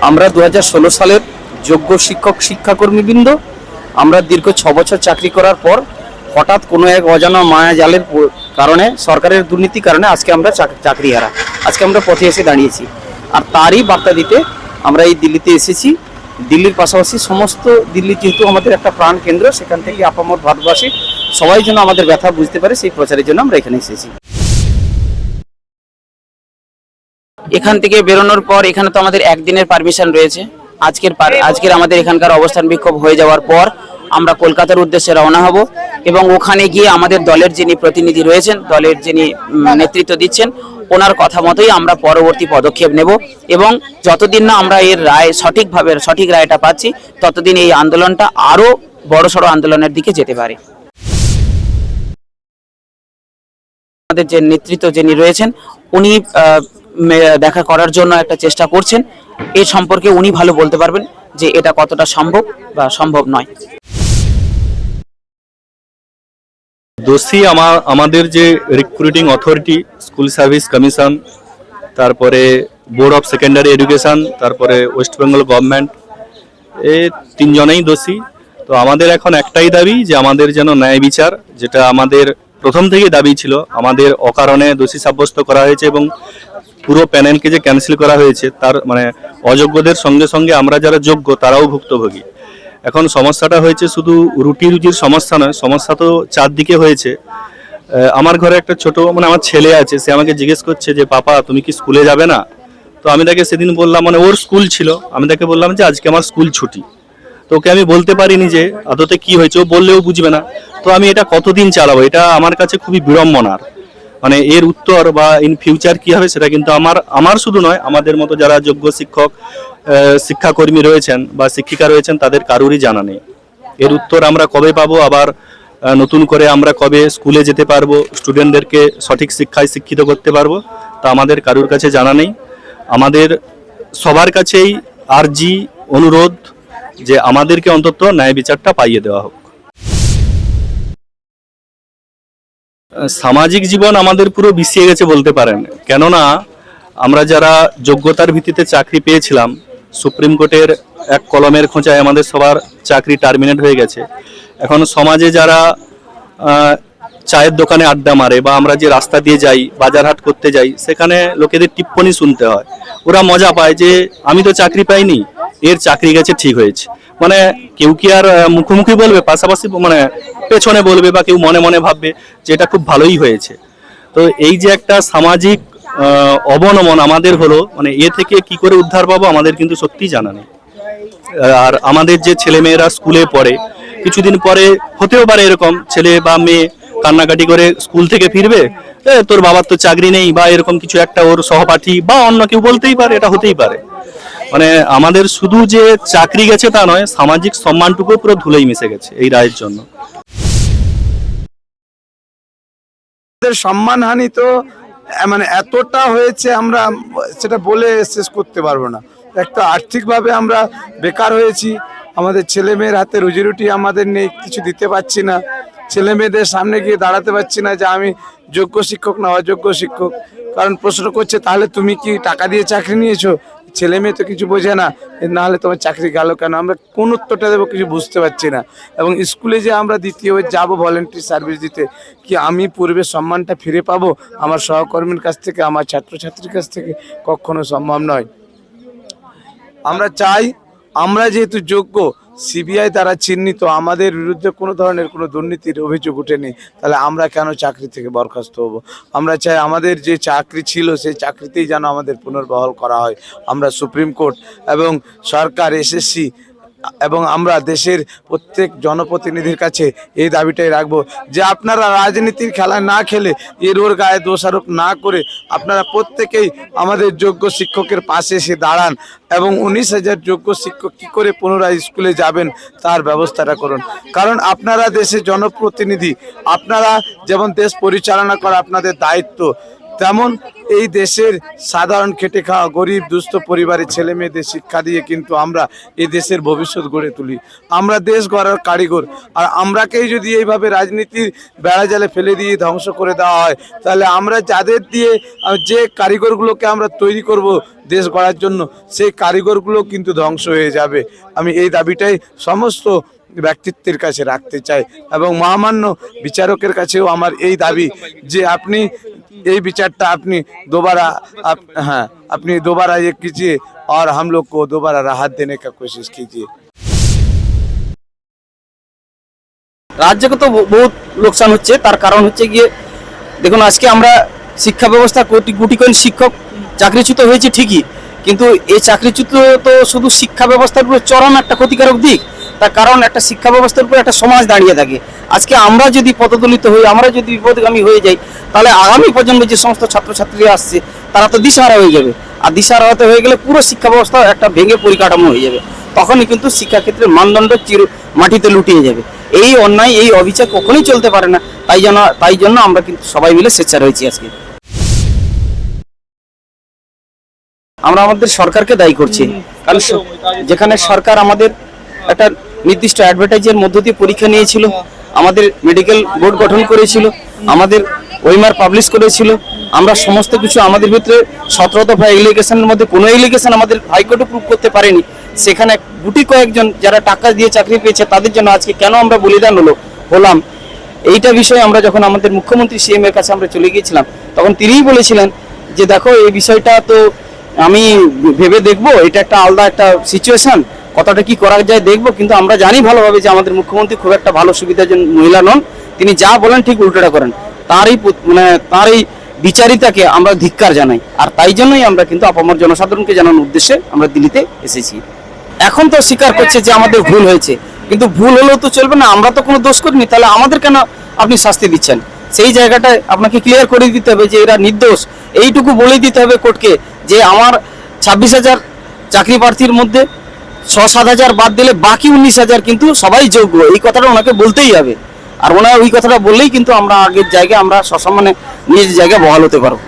আমরা 2016 সালের যোগ্য শিক্ষক শিক্ষাকর্মীবৃন্দ আমরা দীর্ঘ 6 বছর চাকরি করার পর হঠাৎ কোনো এক অজানা মায়াজালের কারণে সরকারের দুর্নীতির কারণে আজকে আমরা চাকরিহারা, আজকে আমরা পথে এসে দাঁড়িয়েছি। আর তারই বার্তা দিতে আমরা এই দিল্লিতে এসেছি। দিল্লির পাশাপাশি সমস্ত দিল্লি যেহেতু আমাদের একটা প্রাণ কেন্দ্র, সেখান থেকে আপামর ভারতবাসী সবাই যেন আমাদের ব্যথা বুঝতে পারে সেই প্রচারের জন্য আমরা এখানে এসেছি। এখান থেকে বেরোনোর পর এখানে তো আমাদের একদিনের পারমিশন রয়েছে। আজকের আমাদের এখানকার অবস্থান বিক্ষোভ হয়ে যাওয়ার পর আমরা কলকাতার উদ্দেশ্যে রওনা হব এবং ওখানে গিয়ে আমাদের দলের যিনি প্রতিনিধি রয়েছেন, দলের যিনি নেতৃত্ব দিচ্ছেন, ওনার কথা মতোই আমরা পরবর্তী পদক্ষেপ নেব এবং যতদিন না আমরা এর রায় সঠিক রায়টা পাচ্ছি ততদিন এই আন্দোলনটা আরো বড়সড় আন্দোলনের দিকে যেতে পারে। আমাদের যে নেতৃত্ব যিনি রয়েছেন উনি দেখা করার জন্য একটা চেষ্টা করছেন। এই সম্পর্কে উনি ভালো বলতে পারবেন যে এটা কতটা সম্ভব বা সম্ভব নয়। দোষী আমাদের যে recruiting authority, school service commission, তারপরে বোর্ড অফ সেকেন্ডারি এডুকেশন, তারপরে ওয়েস্ট বেঙ্গল গভর্নমেন্ট, এই তিনজনেই দোষী। তো আমাদের এখন একটাই দাবি যে আমাদের যেন ন্যায় বিচার, যেটা আমাদের প্রথম থেকেই দাবি ছিল, আমাদের অকারণে দোষী সাব্যস্ত করা হয়েছে এবং পুরো প্যানেলকে যে ক্যান্সেল করা হয়েছে তার মানে অযোগ্যদের সঙ্গে সঙ্গে আমরা যারা যোগ্য তারাও ভুক্তভোগী। এখন সমস্যাটা হয়েছে শুধু রুটি রুজির সমস্যা নয়, সমস্যা তো চারদিকে হয়েছে। আমার ঘরে একটা ছোট আমার ছেলে আছে, সে আমাকে জিজ্ঞেস করছে যে পাপা তুমি কি স্কুলে যাবে না? তো আমি তাকে সেদিন বললাম, ওর স্কুল ছিল, আমি তাকে বললাম যে আজকে আমার স্কুল ছুটি। তো ওকে আমি বলতে পারিনি যে আদতে কি হয়েছে, ও বললেও বুঝবে না। তো আমি এটা কতদিন চালাবো, এটা আমার কাছে খুবই বিড়ম্বনার। এর উত্তর বা ইন ফিউচার কি হবে সেটা কিন্তু আমার শুধু নয়, আমাদের মতো যারা যোগ্য শিক্ষক শিক্ষাকর্মী রয়েছেন বা শিক্ষিকা রয়েছেন তাদের কারোরই জানা নেই। এর উত্তর আমরা কবে পাবো, আবার নতুন করে আমরা কবে স্কুলে যেতে পারবো, স্টুডেন্টদেরকে সঠিক শিক্ষায় শিক্ষিত করতে পারবো, তা আমাদের কারোর কাছে জানা নেই। আমাদের সবার কাছেই আর্জি, অনুরোধ যে আমাদেরকে অন্তত ন্যায় বিচারটা পাইয়ে দেওয়া হোক। সামাজিক জীবন আমাদের পুরো বিছিয়ে গেছে বলতে পারেন, কেননা আমরা যারা যোগ্যতার ভিত্তিতে চাকরি পেয়েছিলাম, সুপ্রিম কোর্টের এক কলমের খোঁচায় আমাদের সবার চাকরি টার্মিনেট হয়ে গেছে। এখন সমাজে যারা চায়ের দোকানে আড্ডা মারে বা আমরা যে রাস্তা দিয়ে যাই, বাজার হাট করতে যাই, সেখানে লোকেদের টিপ্পনি শুনতে হয়। ওরা মজা পায় যে আমি তো চাকরি পাইনি, এর চাকরি গেছে ঠিক হয়েছে। কেউ কি আর মুখোমুখি বলবে, পাশাপাশি পেছনে বলবে বা কেউ মনে মনে ভাববে যে এটা খুব ভালোই হয়েছে। তো এই যে একটা সামাজিক অবনমন আমাদের হলো, এ থেকে কি করে উদ্ধার পাবো আমাদের কিন্তু সত্যিই জানা নেই। আর আমাদের যে ছেলেমেয়েরা স্কুলে পড়ে, কিছুদিন পরে হতেও পারে এরকম ছেলে বা মেয়ে কান্নাকাটি করে স্কুল থেকে ফিরবে, তোর বাবার তো চাকরি নেই বা এরকম কিছু একটা ওর সহপাঠী বা অন্য কেউ বলতেই পারে, এটা হতেই পারে। আমাদের শুধু যে চাকরি গেছে তা নয়, সামাজিক সম্মানটুকু পুরো ধুলোই মিশে গেছে এই রায়ের জন্য। সম্মানহানি তো এতটা হয়েছে, আমরা সেটা বলে শেষ করতে পারবো না। একটা আর্থিকভাবে আমরা বেকার হয়েছি, আমাদের ছেলে মেয়ের হাতে রুজি রুটি আমাদের নেই, কিছু দিতে পারছি না, ছেলে মেয়েদের সামনে গিয়ে দাঁড়াতে পারছি না যে আমি যোগ্য শিক্ষক না অযোগ্য শিক্ষক। কারণ প্রশ্ন করছে তাহলে তুমি কি টাকা দিয়ে চাকরি নিয়েছো? ছেলে মেয়ে তো কিছু বোঝে না, না হলে তোমার চাকরি গেল কেন? আমরা কোন উত্তরটা দেবো কিছু বুঝতে পারছি না। এবং স্কুলে যে আমরা দ্বিতীয় যাব ভলেন্টারি সার্ভিস দিতে, কি আমি পূর্বের সম্মানটা ফিরে পাবো আমার সহকর্মীর কাছ থেকে, আমার ছাত্রছাত্রীর কাছ থেকে? কখনো সম্ভব নয়। আমরা চাই, আমরা যেহেতু যোগ্য, সিবিআই দ্বারা চিহ্নিত, আমাদের বিরুদ্ধে কোনো ধরনের কোনো দুর্নীতির অভিযোগ উঠেনি, তাহলে আমরা কেন চাকরি থেকে বরখাস্ত হব? আমরা চাই আমাদের যে চাকরি ছিল সেই চাকরিতেই যেন আমাদের পুনর্বহাল করা হয়। আমরা সুপ্রিম কোর্ট এবং সরকার, এসএসসি এবং আমরা দেশের প্রত্যেক জনপ্রতিনিধির কাছে এই দাবিটাই রাখবো যে আপনারা রাজনীতির খেলা না খেলে, এর ওর গায়ে দোষারোপ না করে আপনারা প্রত্যেকেই আমাদের যোগ্য শিক্ষকের পাশে এসে দাঁড়ান এবং 19,000 যোগ্য শিক্ষক কী করে পুনরায় স্কুলে যাবেন তার ব্যবস্থাটা করুন। কারণ আপনারা দেশের জনপ্রতিনিধি, আপনারা যেমন দেশ পরিচালনা করা আপনাদের দায়িত্ব, তেমন এই দেশের সাধারণ খেটে খাওয়া গরিব দুস্থ পরিবারের ছেলে মেয়েদের শিক্ষা দিয়ে কিন্তু আমরা এই দেশের ভবিষ্যৎ গড়ে তুলি। আমরা দেশ গড়ার কারিগর, আর আমরাকেই যদি এইভাবে রাজনীতির বেড়াজালে ফেলে দিয়ে ধ্বংস করে দেওয়া হয়, তাহলে আমরা যাদের দিয়ে যে কারিগরগুলোকে আমরা তৈরি করব দেশ গড়ার জন্য, সেই কারিগরগুলো কিন্তু ধ্বংস হয়ে যাবে। আমি এই দাবিটাই সমস্ত ব্যক্তিত্বের কাছে রাখতে চাই এবং মহামান্য বিচারকের কাছেও আমার এই দাবি যে আপনি এই বিচারটা আপনি दोबारा अपनी दोबारा ये कीजिए और हम लोग को दोबारा राहत देने का कोशिश कीजिए। রাজ্যকে তো বহুত লোকসান হচ্ছে, তার কারণ হচ্ছে গিয়ে দেখুন আজকে আমরা শিক্ষা ব্যবস্থা কোটি কোটি কোটি শিক্ষক চাকরিচ্যুত হয়েছে ঠিকই, কিন্তু এই চাকরিচ্যুত তো শুধু শিক্ষা ব্যবস্থার উপর চরম একটা ক্ষতিকারক দিক। তার কারণ একটা শিক্ষা ব্যবস্থার উপর একটা সমাজ দাঁড়িয়ে থাকে। আজকে আমরা যদি পদদলিত হই, আমরা যদি বিপদগামী হয়ে যাই, তাহলে আগামী প্রজন্মে যে সমস্ত ছাত্রছাত্রীরা আসছে তারা তো দিশাহারা হয়ে যাবে, আর দিশাহারা হয়ে গেলে পুরো শিক্ষা ব্যবস্থা একটা ভেঙে পরিকাঠামো হয়ে যাবে। তখনই কিন্তু শিক্ষাক্ষেত্রের মানদণ্ড মাটিতে লুটিয়ে যাবে। এই অন্যায় এই অবিচার কখনোই চলতে পারে না। তাই জন্য আমরা কিন্তু সবাই মিলে সোচ্চার হয়েছি আজকে। আমরা আমাদের সরকারকে দায়ী করছি, কারণ যেখানে সরকার আমাদের একটা নির্দিষ্ট অ্যাডভার্টাইজের মধ্য দিয়ে পরীক্ষা নিয়েছিল, আমাদের মেডিকেল বোর্ড গঠন করেছিল, আমাদের ওইমার পাবলিশ করেছিল, আমরা সমস্ত কিছু আমাদের ভিতরে 17 দফা এলিগেশনের মধ্যে কোনো এলিগেশন আমাদের হাইকোর্টে প্রুভ করতে পারেনি। সেখানে গুটি কয়েকজন যারা টাকা দিয়ে চাকরি পেয়েছে তাদের জন্য আজকে কেন আমরা বলিদান হলাম, এইটা বিষয়ে আমরা যখন আমাদের মুখ্যমন্ত্রী সিএম এর কাছে আমরা চলে গিয়েছিলাম, তখন তিনিই বলেছিলেন যে দেখো এই বিষয়টা তো আমি ভেবে দেখবো, এটা একটা আলাদা একটা সিচুয়েশন, কতটা কি করা যায় দেখবো। কিন্তু আমরা জানি ভালোভাবে যে আমাদের মুখ্যমন্ত্রী খুব একটা ভালো সুবিধাজন মহিলা নন, তিনি যা বলেন ঠিক উল্টোটা করেন। তার এই বিচারিতাকে আমরা ধিক্কার জানাই, আর তাই জন্যই আমরা কিন্তু আপামর জনসাধারণকে জানানোর উদ্দেশ্যে আমরা দিল্লিতে এসেছি। এখন তো স্বীকার করছে যে আমাদের ভুল হয়েছে, কিন্তু ভুল হলেও তো চলবে না, আমরা তো কোনো দোষ করিনি, তাহলে আমাদের কেন আপনি শাস্তি দিচ্ছেন? সেই জায়গাটায় আপনাকে ক্লিয়ার করে দিতে হবে যে এরা নির্দোষ। এইটুকু বলে দিতে হবে কোর্টকে যে আমার 26,000 চাকরি প্রার্থীর মধ্যে 6-7 বাদ দিলে বাকি 19,000 কিন্তু সবাই যোগ্য, এই কথাটা ওনাকে বলতেই হবে। আর ওনার ওই কথাটা বললেই কিন্তু আমরা আগের জায়গায় আমরা সসম্মানে নিজের জায়গায় বহাল হতে পারবো।